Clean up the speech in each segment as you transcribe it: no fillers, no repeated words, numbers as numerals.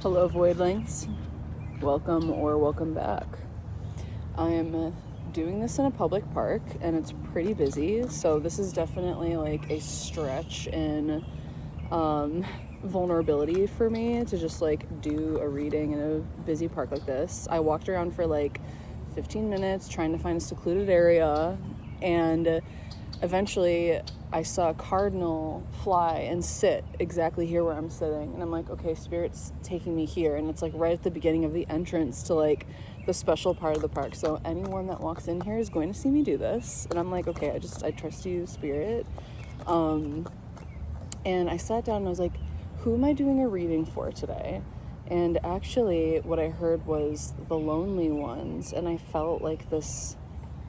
Hello, voidlings. Welcome or welcome back. I'm doing this in a public park and it's pretty busy, so this is definitely like a stretch in vulnerability for me to just like do a reading in a busy park like this. I walked around for like 15 minutes trying to find a secluded area, and eventually I saw a cardinal fly and sit exactly here where I'm sitting, and I'm like, okay, Spirit's taking me here, and it's like right at the beginning of the entrance to like the special part of the park, so anyone that walks in here is going to see me do this. And I'm like, okay, I trust you, Spirit. And I sat down and I was like, who am I doing a reading for today? And actually what I heard was the lonely ones, and I felt like this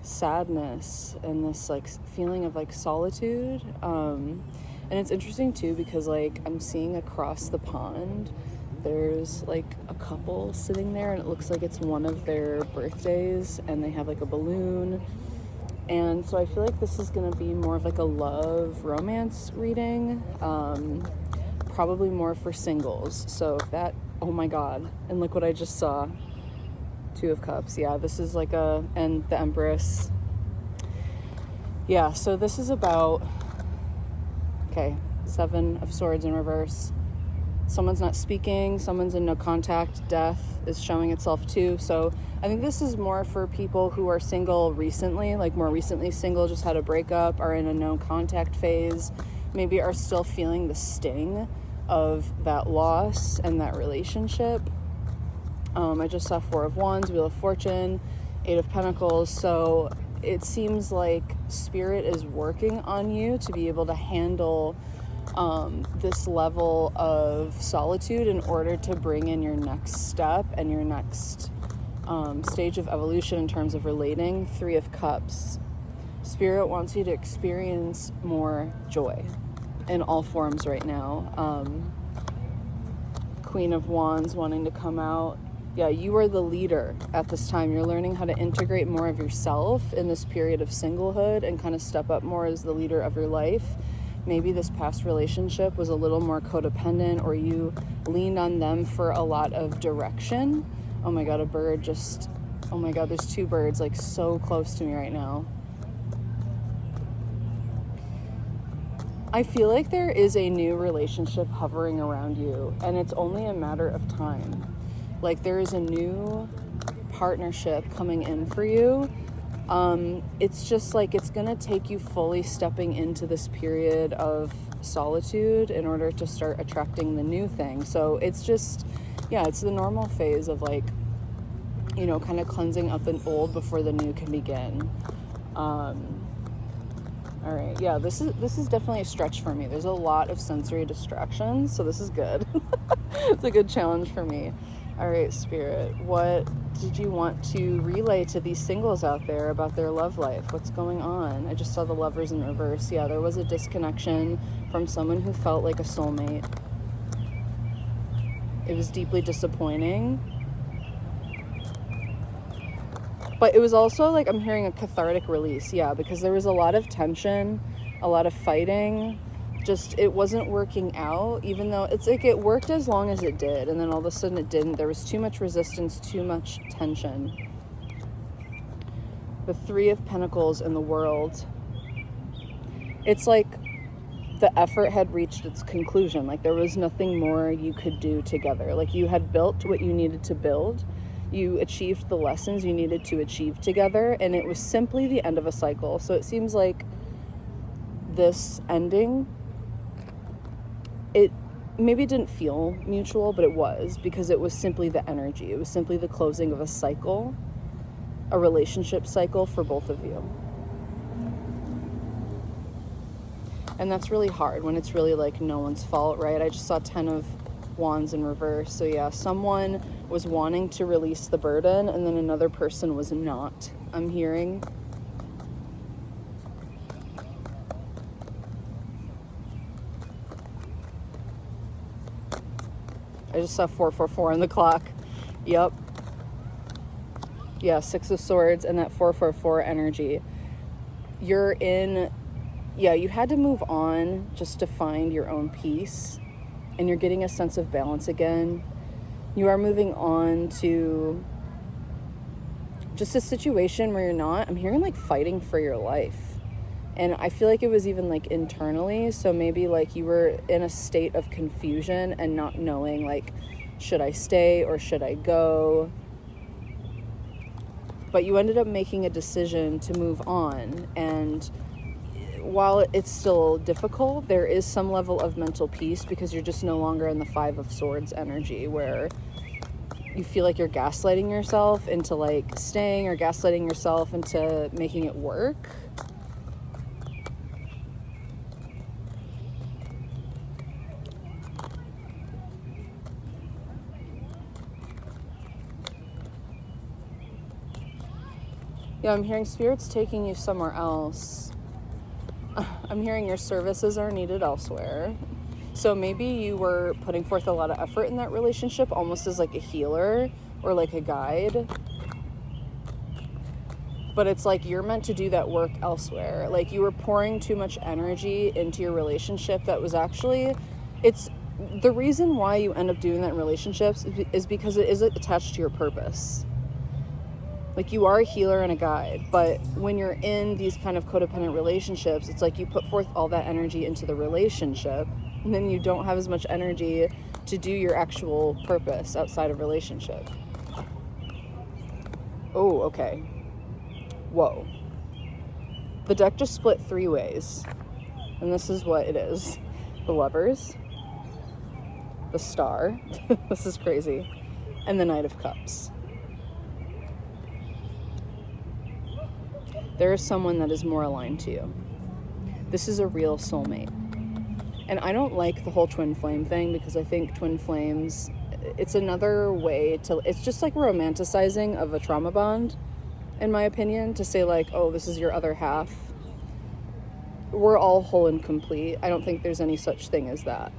sadness and this like feeling of like solitude, and it's interesting too because like I'm seeing across the pond there's like a couple sitting there, and it looks like it's one of their birthdays, and they have like a balloon. And so I feel like this is gonna be more of like a love romance reading, probably more for singles. So if that, oh my god, and look what I just saw. Two of Cups. Yeah, this is like and the Empress. Yeah, so this is about, okay, Seven of Swords in reverse. Someone's not speaking, someone's in no contact, death is showing itself too. So I think this is more for people who are single recently, like more recently single, just had a breakup, are in a no contact phase, maybe are still feeling the sting of that loss and that relationship. I just saw Four of Wands, Wheel of Fortune, Eight of Pentacles. So it seems like Spirit is working on you to be able to handle this level of solitude in order to bring in your next step and your next stage of evolution in terms of relating. Three of Cups. Spirit wants you to experience more joy in all forms right now. Queen of Wands wanting to come out. Yeah, you are the leader at this time. You're learning how to integrate more of yourself in this period of singlehood and kind of step up more as the leader of your life. Maybe this past relationship was a little more codependent, or you leaned on them for a lot of direction. Oh my god, a bird just, oh my god, there's two birds like so close to me right now. I feel like there is a new relationship hovering around you, and it's only a matter of time. Like there is a new partnership coming in for you. It's just like it's gonna take you fully stepping into this period of solitude in order to start attracting the new thing. So it's just, yeah, it's the normal phase of like, you know, kind of cleansing up the old before the new can begin. All right, yeah, this is definitely a stretch for me. There's a lot of sensory distractions, so this is good. It's a good challenge for me. All right, Spirit, what did you want to relay to these singles out there about their love life? What's going on? I just saw the Lovers in reverse. Yeah, there was a disconnection from someone who felt like a soulmate. It was deeply disappointing. But it was also like I'm hearing a cathartic release, yeah, because there was a lot of tension, a lot of fighting. Just it wasn't working out, even though it's like it worked as long as it did, and then all of a sudden it didn't. There was too much resistance, too much tension. The Three of Pentacles in the World. It's like the effort had reached its conclusion. Like there was nothing more you could do together. Like you had built what you needed to build. You achieved the lessons you needed to achieve together, and it was simply the end of a cycle. So it seems like this ending, it maybe didn't feel mutual, but it was, because it was simply the energy. It was simply the closing of a cycle, a relationship cycle for both of you. And that's really hard when it's really like no one's fault, right? I just saw 10 of Wands in reverse. So yeah, someone was wanting to release the burden, and then another person was not, I'm hearing. I just saw 444 on the clock. Yep. Yeah, Six of Swords and that 444 energy. You're in, yeah, you had to move on just to find your own peace, and you're getting a sense of balance again. You are moving on to just a situation where you're not, I'm hearing like fighting for your life. And I feel like it was even like internally. So maybe like you were in a state of confusion and not knowing like, should I stay or should I go? But you ended up making a decision to move on. And while it's still difficult, there is some level of mental peace because you're just no longer in the 5 of Swords energy where you feel like you're gaslighting yourself into like staying or gaslighting yourself into making it work. Yeah, I'm hearing spirits taking you somewhere else. I'm hearing your services are needed elsewhere. So maybe you were putting forth a lot of effort in that relationship, almost as like a healer or like a guide. But it's like you're meant to do that work elsewhere. Like you were pouring too much energy into your relationship that was actually, it's the reason why you end up doing that in relationships is because it is attached to your purpose. Like you are a healer and a guide, but when you're in these kind of codependent relationships, it's like you put forth all that energy into the relationship and then you don't have as much energy to do your actual purpose outside of relationship. Oh, okay. Whoa. The deck just split 3 ways. And this is what it is. The Lovers, the Star, this is crazy, and the Knight of Cups. There is someone that is more aligned to you. This is a real soulmate. And I don't like the whole twin flame thing because I think twin flames, it's another way to, it's just like romanticizing of a trauma bond, in my opinion, to say like, oh, this is your other half. We're all whole and complete. I don't think there's any such thing as that.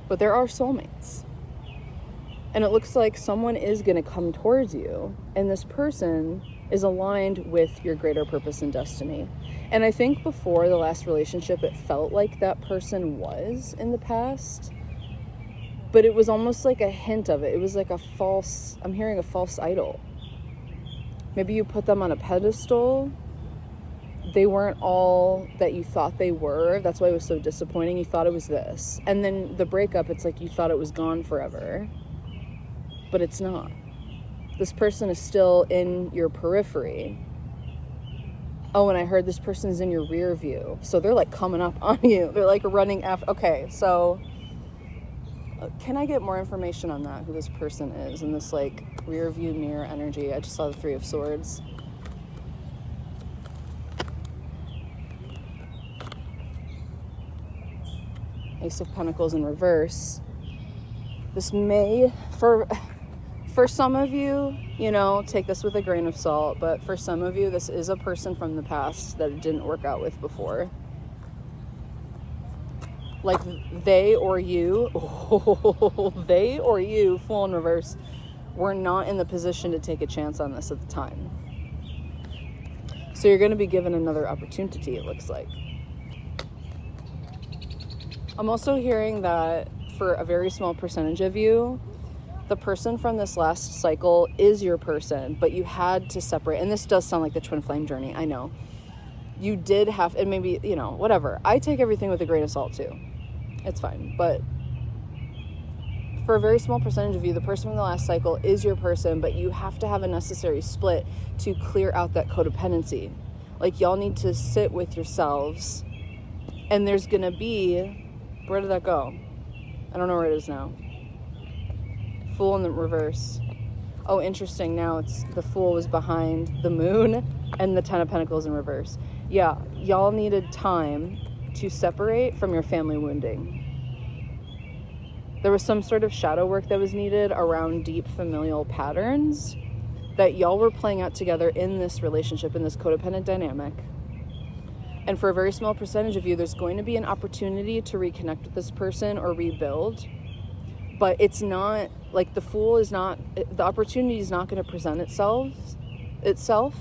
But there are soulmates. And it looks like someone is going to come towards you, and this person is aligned with your greater purpose and destiny. And I think before the last relationship, it felt like that person was in the past, but it was almost like a hint of it. It was like I'm hearing a false idol. Maybe you put them on a pedestal. They weren't all that you thought they were. That's why it was so disappointing. You thought it was this. And then the breakup, it's like you thought it was gone forever, but it's not. This person is still in your periphery. Oh, and I heard this person's in your rear view. So they're like coming up on you. They're like running after. Okay, so can I get more information on that, who this person is in this like rear view mirror energy? I just saw the 3 of Swords. Ace of Pentacles in reverse. This may, for some of you, you know, take this with a grain of salt, but for some of you, this is a person from the past that it didn't work out with before. Like they or you, Fool in reverse, were not in the position to take a chance on this at the time. So you're going to be given another opportunity, it looks like. I'm also hearing that for a very small percentage of you, the person from this last cycle is your person, but you had to separate. And this does sound like the twin flame journey, I know. You did have, and maybe, you know, whatever. I take everything with a grain of salt too. It's fine. But for a very small percentage of you, the person from the last cycle is your person, but you have to have a necessary split to clear out that codependency. Like y'all need to sit with yourselves, and there's gonna be, where did that go? I don't know where it is now. Fool in the reverse. Oh, interesting. Now it's the Fool was behind the Moon and the 10 of Pentacles in reverse. Yeah, y'all needed time to separate from your family wounding. There was some sort of shadow work that was needed around deep familial patterns that y'all were playing out together in this relationship, in this codependent dynamic. And for a very small percentage of you, there's going to be an opportunity to reconnect with this person or rebuild. But it's not, like the Fool is not, the opportunity is not going to present itself until